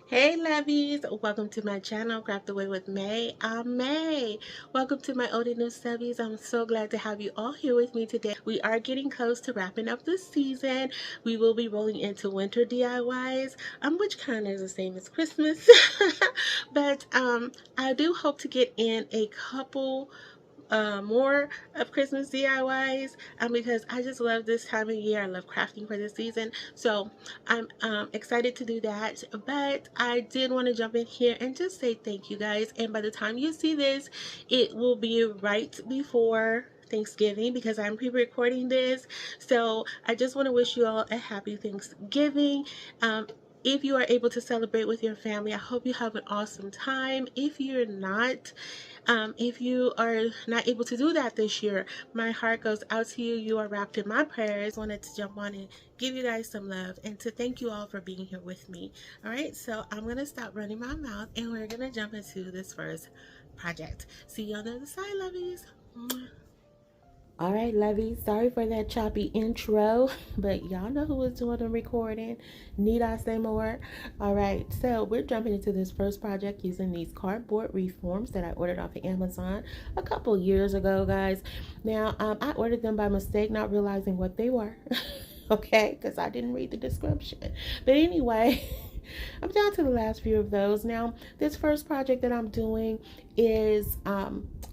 Hey lovies, welcome to my channel, Craft Away with May. I'm May. Welcome to my old and new subbies. I'm so glad to have you all here with me today. We are getting close to wrapping up the season. We will be rolling into winter DIYs, which kind of is the same as Christmas. but I do hope to get in a couple more of Christmas DIYs because I just love this time of year. I love crafting for this season. So I'm excited to do that. But I did want to jump in here and just say thank you guys. And by the time you see this, it will be right before Thanksgiving because I'm pre-recording this. So I just want to wish you all a happy Thanksgiving. If you are able to celebrate with your family, I hope you have an awesome time. If you're not, if you are not able to do that this year, my heart goes out to you. You are wrapped in my prayers. I wanted to jump on and give you guys some love and to thank you all for being here with me. All right, so I'm going to stop running my mouth and we're going to jump into this first project. See you on the other side, lovies. All right, Levy, sorry for that choppy intro, but y'all know who was doing the recording. Need I say more? All right, so we're jumping into this first project using these cardboard wreath forms that I ordered off of Amazon a couple years ago, guys. Now, I ordered them by mistake, not realizing what they were, okay, because I didn't read the description. But anyway, I'm down to the last few of those. Now, this first project that I'm doing is,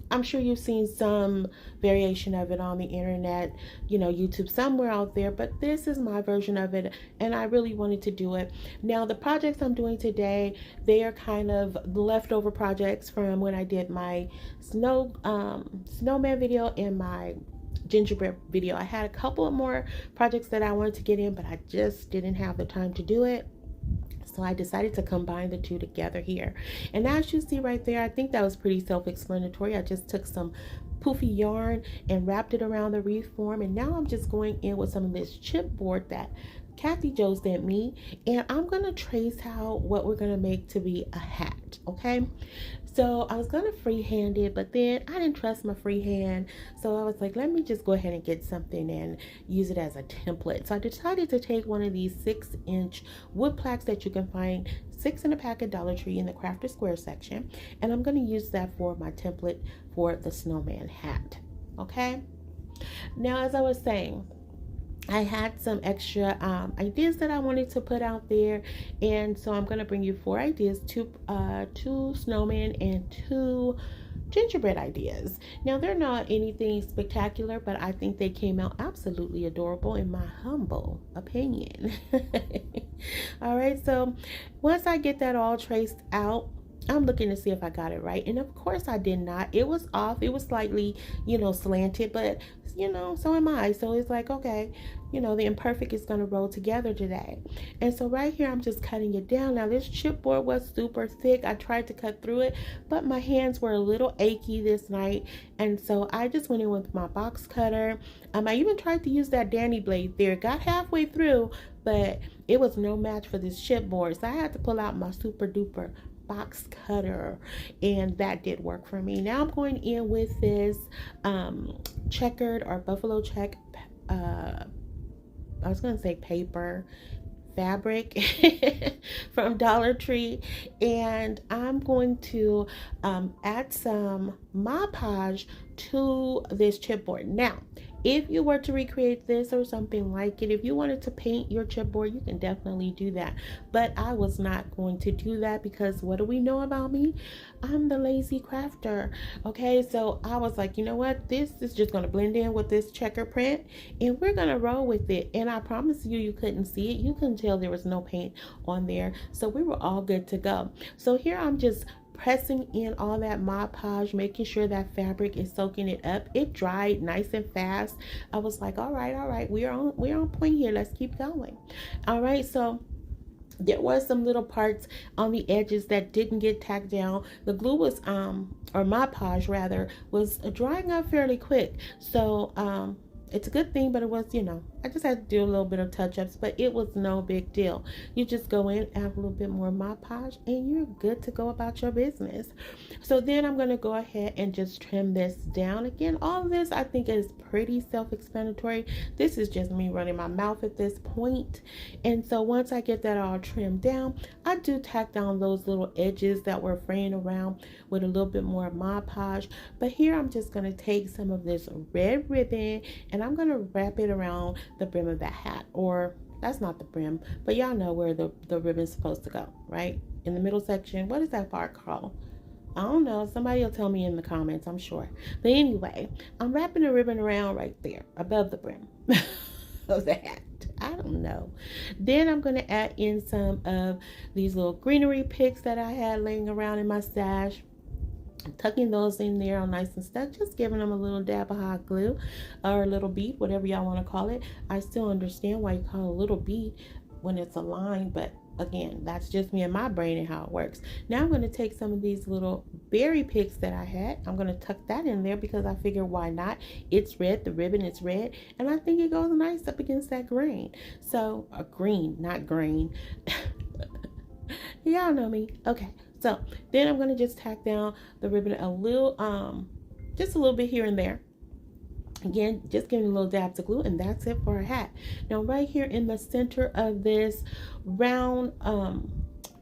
I'm sure you've seen some variation of it on the internet, YouTube somewhere out there, but this is my version of it, and I really wanted to do it. Now, the projects I'm doing today, they are kind of leftover projects from when I did my snowman video and my gingerbread video. I had a couple of more projects that I wanted to get in, but I just didn't have the time to do it. So I decided to combine the two together here. And as you see right there, I think that was pretty self-explanatory. I just took some poofy yarn and wrapped it around the wreath form. And now I'm just going in with some of this chipboard that Kathy Jo sent me. And I'm going to trace out what we're going to make to be a hat, okay? So I was going to freehand it, but then I didn't trust my freehand. So I was like, let me just go ahead and get something and use it as a template. So I decided to take one of these 6-inch wood plaques that you can find 6 in a pack at Dollar Tree in the Crafter Square section. And I'm going to use that for my template for the snowman hat. Okay. Now, as I was saying, I had some extra ideas that I wanted to put out there, and so I'm going to bring you 4 ideas, two snowmen and 2 gingerbread ideas. Now, they're not anything spectacular, but I think they came out absolutely adorable in my humble opinion. All right, so once I get that all traced out, I'm looking to see if I got it right. And of course I did not. It was off. It was slightly, slanted, but, so am I. So it's like, okay, the imperfect is going to roll together today. And so right here, I'm just cutting it down. Now, this chipboard was super thick. I tried to cut through it, but my hands were a little achy this night. And so I just went in with my box cutter. I even tried to use that Danny blade there. Got halfway through, but it was no match for this chipboard. So I had to pull out my super duper box cutter, and that did work for me. Now I'm going in with this checkered or buffalo check I was gonna say paper fabric from Dollar Tree, and I'm going to add some Mod Podge to this chipboard. Now, if you were to recreate this or something like it, if you wanted to paint your chipboard, you can definitely do that. But I was not going to do that because what do we know about me? I'm the lazy crafter. Okay, so I was like, you know what? This is just going to blend in with this checker print, and we're going to roll with it. And I promise you, you couldn't see it. You couldn't tell there was no paint on there. So we were all good to go. So here I'm just pressing in all that Mod Podge, making sure that fabric is soaking it up. It dried nice and fast. I was like, all right, we're on point here. Let's keep going. All right, so there was some little parts on the edges that didn't get tacked down. The glue was or Mod Podge rather was drying up fairly quick. So It's a good thing, but it was, I just had to do a little bit of touch-ups, but it was no big deal. You just go in, add a little bit more Mod Podge, and you're good to go about your business. So then I'm going to go ahead and just trim this down. Again, all of this I think is pretty self-explanatory. This is just me running my mouth at this point. And so once I get that all trimmed down, I do tack down those little edges that were fraying around with a little bit more Mod Podge. But here I'm just going to take some of this red ribbon and I'm going to wrap it around the brim of that hat. Or that's not the brim, but y'all know where the ribbon's supposed to go, right? In the middle section. What is that part called? I don't know. Somebody will tell me in the comments, I'm sure. But anyway, I'm wrapping the ribbon around right there above the brim of the hat. I don't know. Then I'm going to add in some of these little greenery picks that I had laying around in my stash. Tucking those in there all nice and stuck, just giving them a little dab of hot glue or a little bead, whatever y'all want to call it. I still understand why you call it a little bead when it's a line, but again, that's just me and my brain and how it works. Now I'm going to take some of these little berry picks that I had. I'm going to tuck that in there because I figure why not? It's red, the ribbon is red, and I think it goes nice up against that green. So a green, not green. Y'all know me. Okay. So then I'm going to just tack down the ribbon a little, just a little bit here and there. Again, just giving a little dabs of glue, and that's it for a hat. Now right here in the center of this round,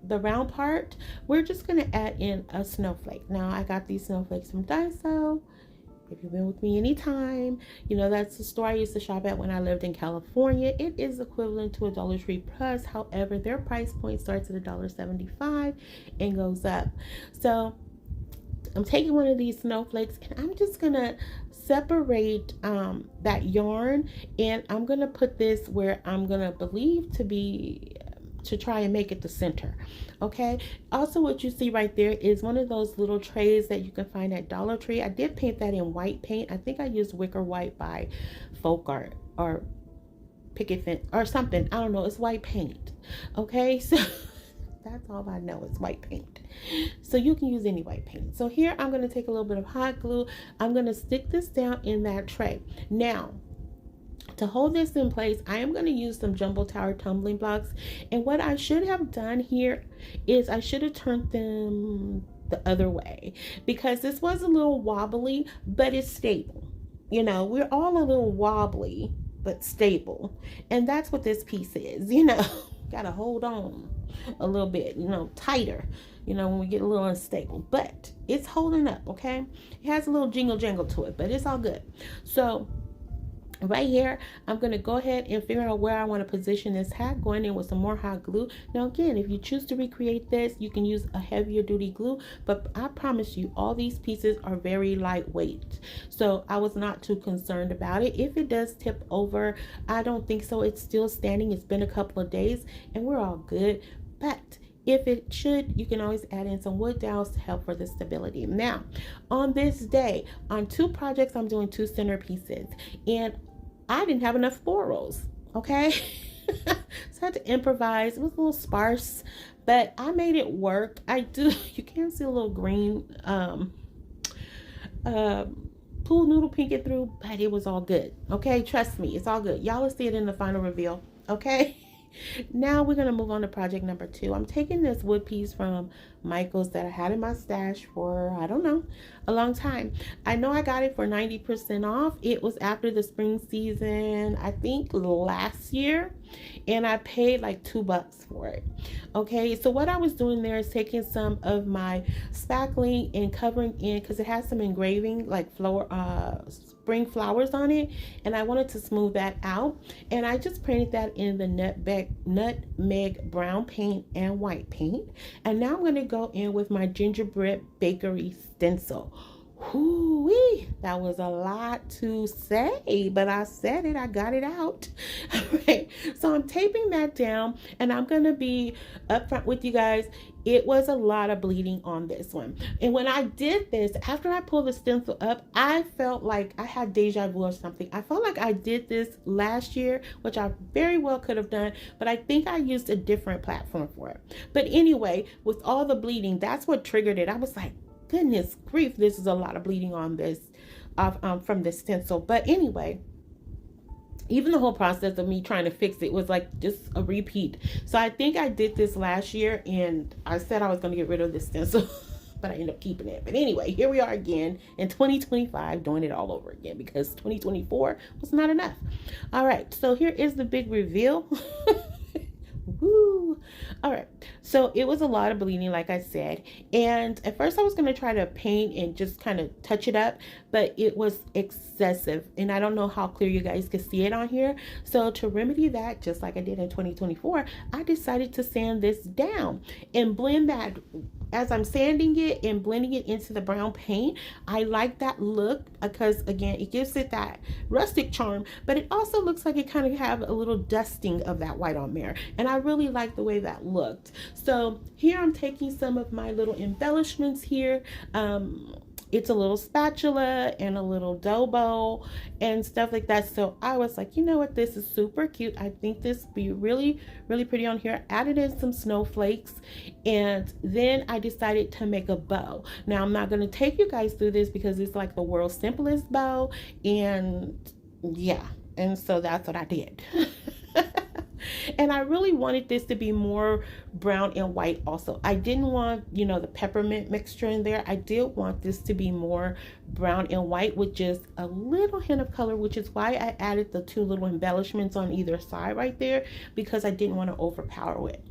the round part, we're just going to add in a snowflake. Now I got these snowflakes from Daiso. If you've been with me anytime, you know that's the store I used to shop at when I lived in California. It is equivalent to a Dollar Tree Plus. However, their price point starts at $1.75 and goes up. So I'm taking one of these snowflakes and I'm just gonna separate that yarn, and I'm gonna put this where I'm gonna believe to try and make it the center. Okay, also what you see right there is one of those little trays that you can find at Dollar Tree. I did paint that in white paint. I think I used Wicker White by FolkArt or Picket Fence or something. I don't know, it's white paint. Okay, so that's all I know, it's white paint. So you can use any white paint. So here I'm going to take a little bit of hot glue. I'm going to stick this down in that tray. Now to hold this in place, I am going to use some Jumbo Tower tumbling blocks. And what I should have done here is I should have turned them the other way, because this was a little wobbly, but it's stable. You know, we're all a little wobbly, but stable. And that's what this piece is, you know. Gotta hold on a little bit, you know, tighter, you know, when we get a little unstable. But it's holding up, okay? It has a little jingle jangle to it, but it's all good. So right here, I'm going to go ahead and figure out where I want to position this hat, going in with some more hot glue. Now again, if you choose to recreate this, you can use a heavier duty glue, but I promise you all these pieces are very lightweight, so I was not too concerned about it. If it does tip over, I don't think so. It's still standing. It's been a couple of days and we're all good. But if it should, you can always add in some wood dowels to help for the stability. Now, on this day, on two projects, I'm doing two center pieces, and I didn't have enough florals, okay? So I had to improvise. It was a little sparse, but I made it work. You can see a little green pool noodle peeking through, but it was all good, okay? Trust me, it's all good. Y'all will see it in the final reveal, okay? Now we're going to move on to project number 2. I'm taking this wood piece from Michael's that I had in my stash for, I don't know, a long time. I know I got it for 90% off. It was after the spring season, I think last year, and I paid like $2 for it. Okay, so what I was doing there is taking some of my spackling and covering in, because it has some engraving like spring flowers on it, and I wanted to smooth that out, and I just painted that in the nutmeg brown paint and white paint. And now I'm going to go in with my gingerbread bakery stencil. Whoo-wee, that was a lot to say, but I said it, I got it out. All right, so I'm taping that down, and I'm going to be upfront with you guys. It was a lot of bleeding on this one. And when I did this, after I pulled the stencil up, I felt like I had deja vu or something. I felt like I did this last year, which I very well could have done, but I think I used a different platform for it. But anyway, with all the bleeding, that's what triggered it. I was like, goodness grief, this is a lot of bleeding on this from this stencil. But anyway, even the whole process of me trying to fix it was like just a repeat. So I think I did this last year, and I said I was going to get rid of this stencil, but I ended up keeping it. But anyway, here we are again in 2025 doing it all over again because 2024 was not enough. All right, so here is the big reveal. Woo! All right, so it was a lot of bleeding, like I said, and at first I was going to try to paint and just kind of touch it up, but it was excessive, and I don't know how clear you guys can see it on here. So to remedy that, just like I did in 2024, I decided to sand this down and blend that. As I'm sanding it and blending it into the brown paint, I like that look because, again, it gives it that rustic charm, but it also looks like it kind of have a little dusting of that white on there, and I really like the way that looked. So here I'm taking some of my little embellishments here. It's a little spatula and a little dough bowl and stuff like that. So I was like, you know what, this is super cute. I think this would be really, really pretty on here. Added in some snowflakes, and then I decided to make a bow. Now I'm not going to take you guys through this because it's like the world's simplest bow, and yeah, and so that's what I did. And I really wanted this to be more brown and white also. I didn't want, you know, the peppermint mixture in there. I did want this to be more brown and white with just a little hint of color, which is why I added the two little embellishments on either side right there, because I didn't want to overpower it.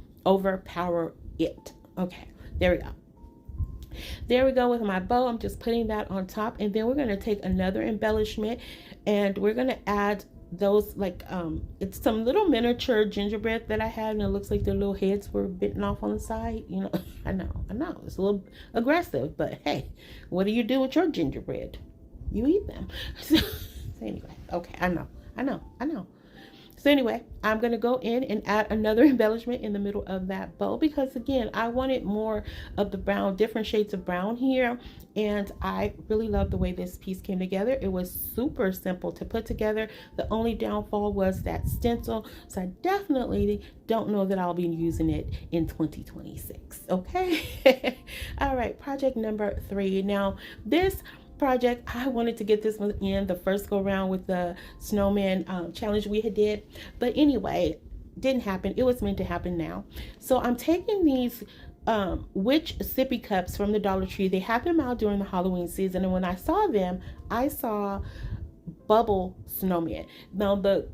Okay, there we go. There we go with my bow. I'm just putting that on top, and then we're going to take another embellishment and we're going to add those, like it's some little miniature gingerbread that I had, and it looks like their little heads were bitten off on the side, you know. I know it's a little aggressive, but hey, what do you do with your gingerbread? You eat them. So anyway, okay, I know. So anyway, I'm going to go in and add another embellishment in the middle of that bow because, again, I wanted more of the brown, different shades of brown here. And I really love the way this piece came together. It was super simple to put together. The only downfall was that stencil. So I definitely don't know that I'll be using it in 2026. Okay. All right. Project number 3. Now, this project, I wanted to get this one in the first go round with the snowman challenge we had did, but anyway, didn't happen. It was meant to happen now. So I'm taking these witch sippy cups from the Dollar Tree. They have them out during the Halloween season, and when I saw them, I saw bubble snowmen. Now the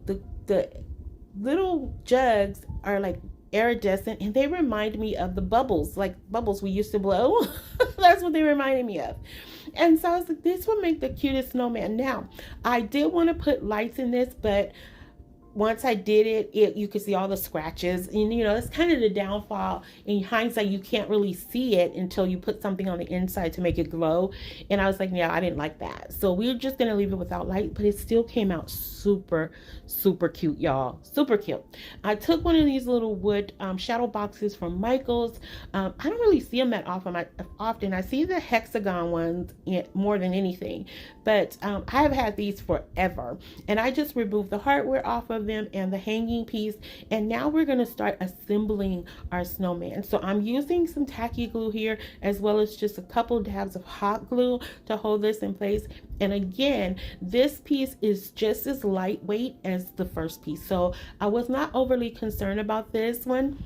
little jugs are like iridescent, and they remind me of the bubbles, like bubbles we used to blow. That's what they reminded me of. And so I was like, this would make the cutest snowman. Now, I did want to put lights in this, but once I did it, you could see all the scratches, and you know, it's kind of the downfall. In hindsight, you can't really see it until you put something on the inside to make it glow. And I was like, yeah, I didn't like that. So we're just going to leave it without light, but it still came out super, super cute, y'all. Super cute. I took one of these little wood shadow boxes from Michael's. I don't really see them that often. I see the hexagon ones more than anything, but I have had these forever, and I just removed the hardware off of them and the hanging piece, and now we're going to start assembling our snowman. So I'm using some tacky glue here, as well as just a couple dabs of hot glue to hold this in place. And again, this piece is just as lightweight as the first piece, so I was not overly concerned about this one,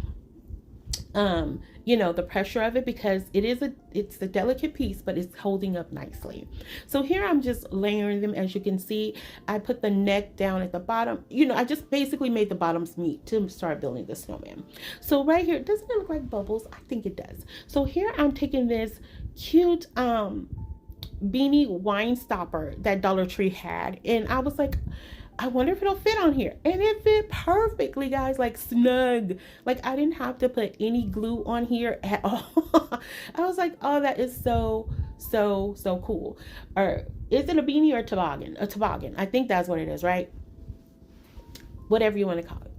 you know, the pressure of it, because it's a delicate piece, but it's holding up nicely. So here I'm just layering them. As you can see, I put the neck down at the bottom. You know, I just basically made the bottoms meet to start building the snowman. So right here, doesn't it look like bubbles? I think it does. So here I'm taking this cute beanie wine stopper that Dollar Tree had, and I was like, I wonder if it'll fit on here, and it fit perfectly, guys, like snug. Like I didn't have to put any glue on here at all. I was like, oh, that is so cool. Or is it a beanie or a toboggan? A toboggan. I think that's what it is, right? Whatever you want to call it.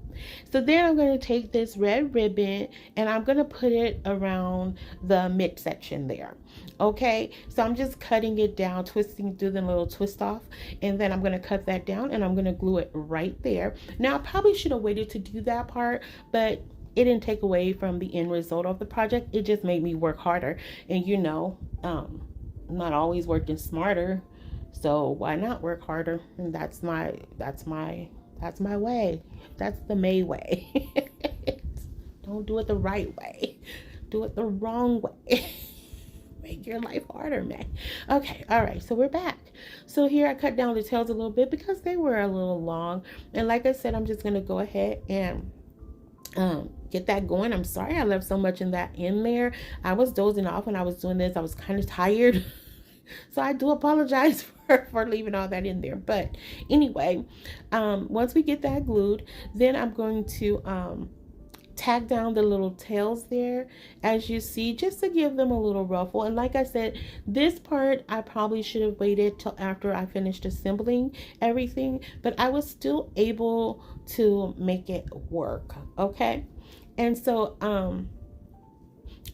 So then I'm going to take this red ribbon and I'm going to put it around the midsection there. Okay, so I'm just cutting it down, twisting through the little twist off, and then I'm going to cut that down and I'm going to glue it right there. Now I probably should have waited to do that part, but it didn't take away from the end result of the project. It just made me work harder, and you know, I'm not always working smarter, so why not work harder? And that's my That's my way. That's the May way. Don't do it the right way. Do it the wrong way. Make your life harder, May. Okay, all right, so we're back. So here I cut down the tails a little bit because they were a little long. And like I said, I'm just going to go ahead and get that going. I'm sorry I left so much in there. I was dozing off when I was doing this. I was kind of tired. So I do apologize for leaving all that in there. But anyway, once we get that glued, then I'm going to tag down the little tails there, as you see, just to give them a little ruffle. And like I said, this part I probably should have waited till after I finished assembling everything, but I was still able to make it work. Okay, and so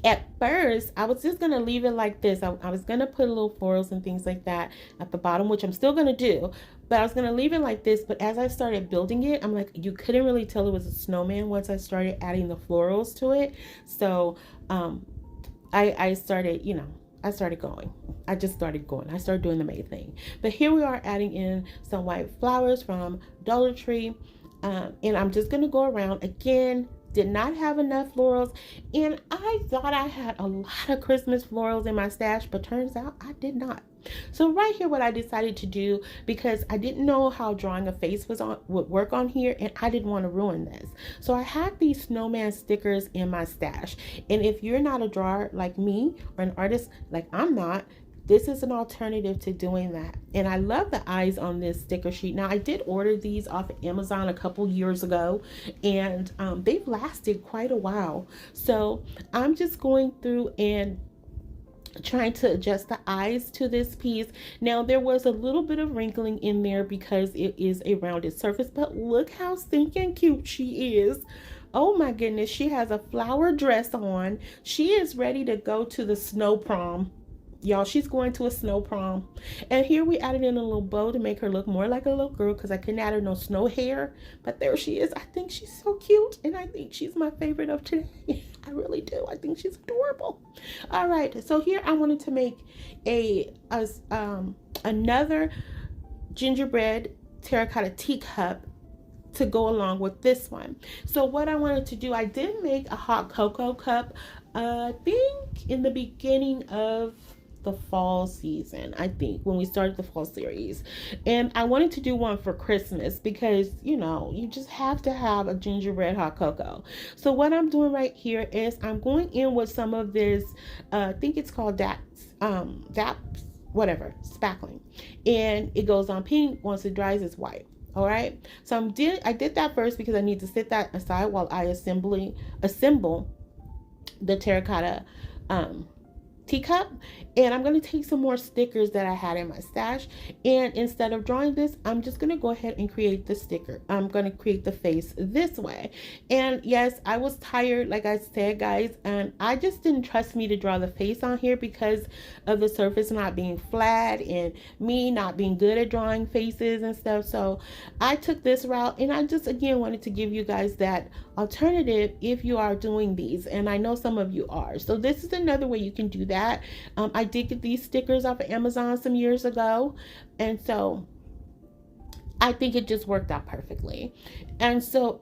at first I was just gonna leave it like this. I was gonna put little florals and things like that at the bottom, which I'm still gonna do, but I was gonna leave it like this. But as I started building it, I'm like, you couldn't really tell it was a snowman once I started adding the florals to it. So I started, you know, I started going. I just started going. I started doing the May thing. But here we are adding in some white flowers from Dollar Tree, and I'm just gonna go around again. Did not have enough florals, and I thought I had a lot of Christmas florals in my stash, but turns out I did not. So right here, what I decided to do, because I didn't know how drawing a face would work on here, and I didn't want to ruin this. So I had these snowman stickers in my stash, and if you're not a drawer like me or an artist like I'm not, this is an alternative to doing that. And I love the eyes on this sticker sheet. Now, I did order these off of Amazon a couple years ago, and they've lasted quite a while. So I'm just going through and trying to adjust the eyes to this piece. Now, there was a little bit of wrinkling in there because it is a rounded surface, but look how stinking cute she is. Oh my goodness, she has a flower dress on. She is ready to go to the snow prom. Y'all, she's going to a snow prom. And here we added in a little bow to make her look more like a little girl, because I couldn't add her no snow hair. But there she is. I think she's so cute, and I think she's my favorite of today. I really do. I think she's adorable. All right, so here I wanted to make another gingerbread terracotta teacup to go along with this one. So what I wanted to do, I did make a hot cocoa cup, I think in the beginning of the fall season, I think, when we started the fall series. And I wanted to do one for Christmas because, you know, you just have to have a gingerbread hot cocoa. So what I'm doing right here is I'm going in with some of this, I think it's called DAPS, whatever, spackling. And it goes on pink. Once it dries, it's white. All right. So I did that first because I need to set that aside while I assemble the terracotta teacup. And I'm going to take some more stickers that I had in my stash, and instead of drawing this, I'm just going to go ahead and create the sticker. I'm going to create the face this way. And yes, I was tired, like I said, guys, and I just didn't trust me to draw the face on here because of the surface not being flat and me not being good at drawing faces and stuff. So I took this route, and I just again wanted to give you guys that alternative if you are doing these, and I know some of you are. So this is another way you can do that. I did get these stickers off of Amazon some years ago, and so I think it just worked out perfectly. And so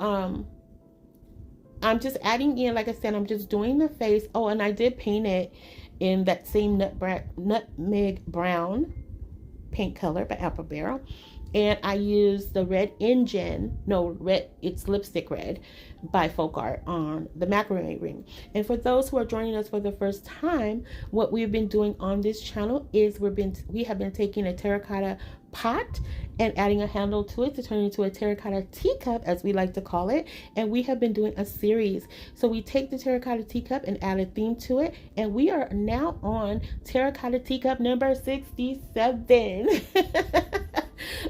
I'm just adding in, like I said, I'm just doing the face. Oh, and I did paint it in that same nutmeg brown paint color by Apple Barrel. And I used the it's lipstick red by FolkArt on the macrame ring. And for those who are joining us for the first time, what we've been doing on this channel is we have been taking a terracotta pot and adding a handle to it to turn it into a terracotta teacup, as we like to call it. And we have been doing a series. So we take the terracotta teacup and add a theme to it, and we are now on terracotta teacup number 67.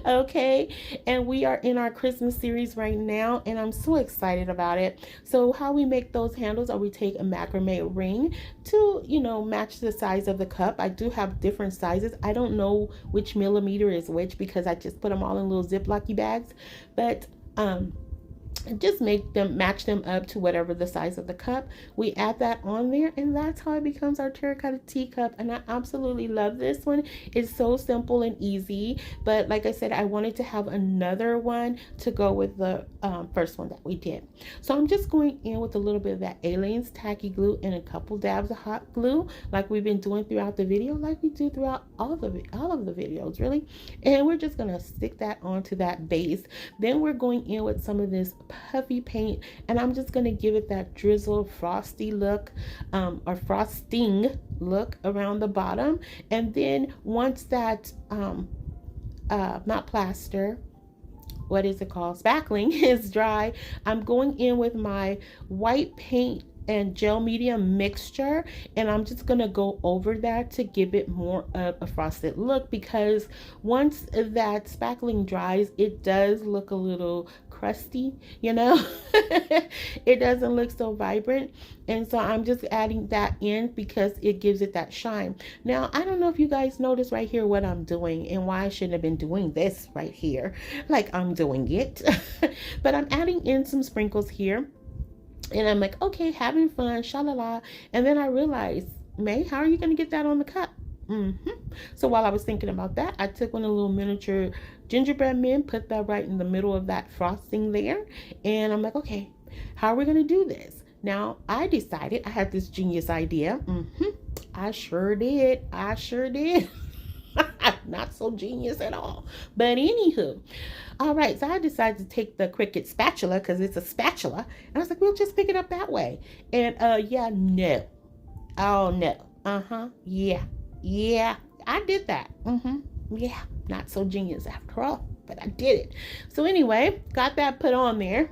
Okay, and we are in our Christmas series right now, and I'm so excited about it. So how we make those handles are we take a macrame ring to, you know, match the size of the cup. I do have different sizes. I don't know which millimeter is which because I just put them all in little Ziploc bags, but just match them up to whatever the size of the cup. We add that on there, and that's how it becomes our terracotta teacup. And I absolutely love this one. It's so simple and easy, but like I said, I wanted to have another one to go with the first one that we did. So I'm just going in with a little bit of that Aleene's tacky glue and a couple dabs of hot glue, like we've been doing throughout the video, like we do throughout all of the videos, really. And we're just gonna stick that onto that base. Then we're going in with some of this puffy paint, and I'm just going to give it that drizzle frosty look, or frosting look around the bottom. And then once that not plaster, what is it called, spackling is dry, I'm going in with my white paint and gel medium mixture, and I'm just gonna go over that to give it more of a frosted look, because once that spackling dries, it does look a little crusty, you know. It doesn't look so vibrant, and so I'm just adding that in because it gives it that shine. Now, I don't know if you guys notice right here what I'm doing and why I shouldn't have been doing this right here like I'm doing it. But I'm adding in some sprinkles here. And I'm like, okay, having fun, sha-la-la. And then I realized, May, how are you going to get that on the cup? So while I was thinking about that, I took one of the little miniature gingerbread men, put that right in the middle of that frosting there. And I'm like, okay, how are we going to do this? Now, I decided, I had this genius idea. I sure did. I sure did. Not so genius at all. But anywho, all right, so I decided to take the Cricut spatula, because it's a spatula, and I was like, we'll just pick it up that way. And yeah, no. Oh no. Yeah, I did that. Yeah, not so genius after all, but I did it. So anyway, got that put on there.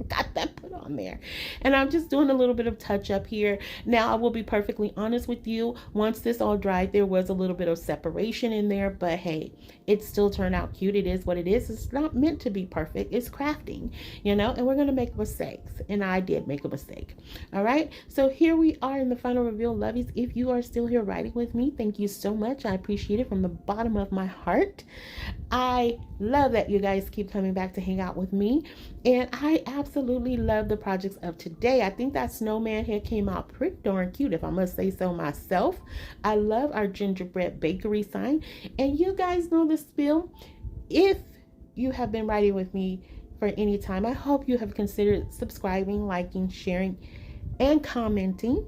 Got that put on there, and I'm just doing a little bit of touch up here. Now, I will be perfectly honest with you, once this all dried, there was a little bit of separation in there, but hey, it still turned out cute. It is what it is. It's not meant to be perfect. It's crafting, you know, and we're gonna make mistakes, and I did make a mistake. All right, so here we are in the final reveal. Lovies, if you are still here writing with me, thank you so much. I appreciate it from the bottom of my heart. I love that you guys keep coming back to hang out with me, and I absolutely love the projects of today. I think that snowman here came out pretty darn cute, if I must say so myself. I love our gingerbread bakery sign, and you guys know the spiel. If you have been writing with me for any time, I hope you have considered subscribing, liking, sharing, and commenting.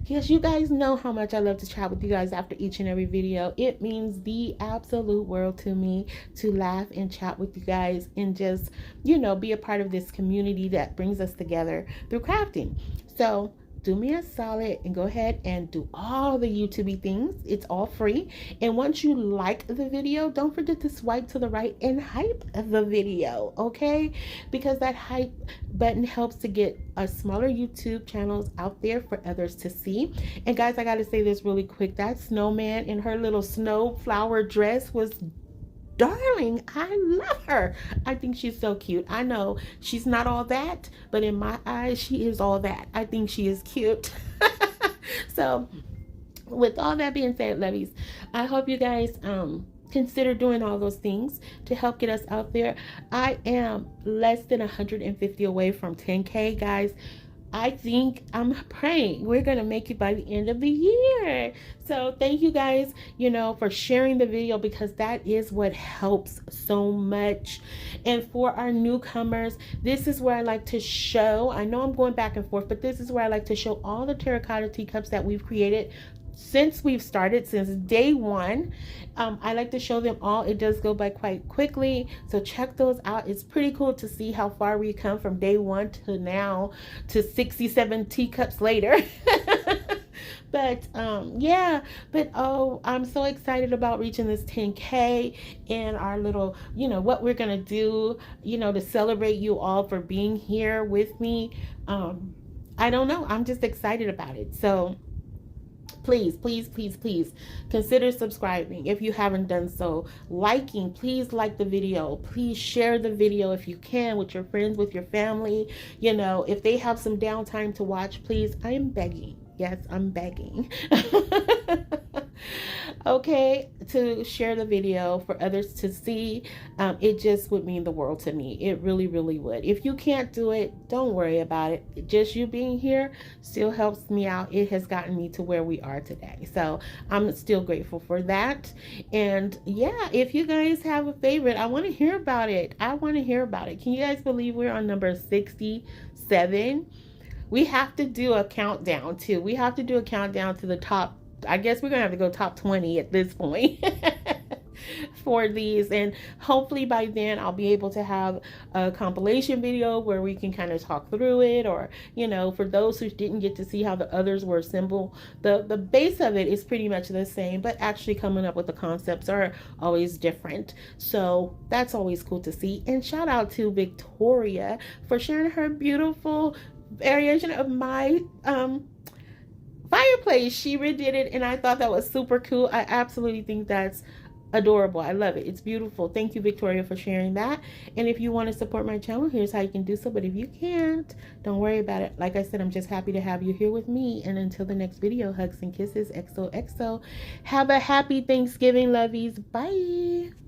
Yes, you guys know how much I love to chat with you guys after each and every video. It means the absolute world to me to laugh and chat with you guys and just, you know, be a part of this community that brings us together through crafting. So do me a solid and go ahead and do all the YouTube things. It's all free. And once you like the video, don't forget to swipe to the right and hype the video, okay? Because that hype button helps to get our smaller YouTube channels out there for others to see. And guys, I gotta say this really quick. That snowman in her little snow flower dress was darling. I love her. I think she's so cute. I know she's not all that, but in my eyes, she is all that. I think she is cute. So with all that being said, lovies, I hope you guys consider doing all those things to help get us out there. I am less than 150 away from 10K, guys. I think, I'm praying we're going to make it by the end of the year. So thank you guys, you know, for sharing the video, because that is what helps so much. And for our newcomers, this is where I like to show, I know I'm going back and forth, but this is where I like to show all the terracotta teacups that we've created since we've started, since day one. I like to show them all. It does go by quite quickly, so check those out. It's pretty cool to see how far we come from day one to now, to 67 teacups later. But yeah, but oh, I'm so excited about reaching this 10K and our little, you know, what we're gonna do, you know, to celebrate you all for being here with me. I don't know, I'm just excited about it. So please, please, please, please consider subscribing if you haven't done so. Liking, please like the video. Please share the video if you can with your friends, with your family. You know, if they have some downtime to watch, please, I am begging. Yes, I'm begging. Okay, to share the video for others to see. It just would mean the world to me. It really, really would. If you can't do it, don't worry about it. Just you being here still helps me out. It has gotten me to where we are today. So I'm still grateful for that. And yeah, if you guys have a favorite, I want to hear about it. I want to hear about it. Can you guys believe we're on number 67? We have to do a countdown too. We have to do a countdown to the top. I guess we're gonna have to go top 20 at this point for these, and hopefully by then I'll be able to have a compilation video where we can kind of talk through it, or you know, for those who didn't get to see how the others were assembled, the base of it is pretty much the same, but actually coming up with the concepts are always different. So that's always cool to see. And shout out to Victoria for sharing her beautiful variation of my fireplace. She redid it, and I thought that was super cool. I absolutely think that's adorable. I love it. It's beautiful. Thank you, Victoria, for sharing that. And if you want to support my channel, here's how you can do so. But if you can't, don't worry about it. Like I said, I'm just happy to have you here with me. And until the next video, hugs and kisses. XOXO. Have a happy Thanksgiving, lovies. Bye.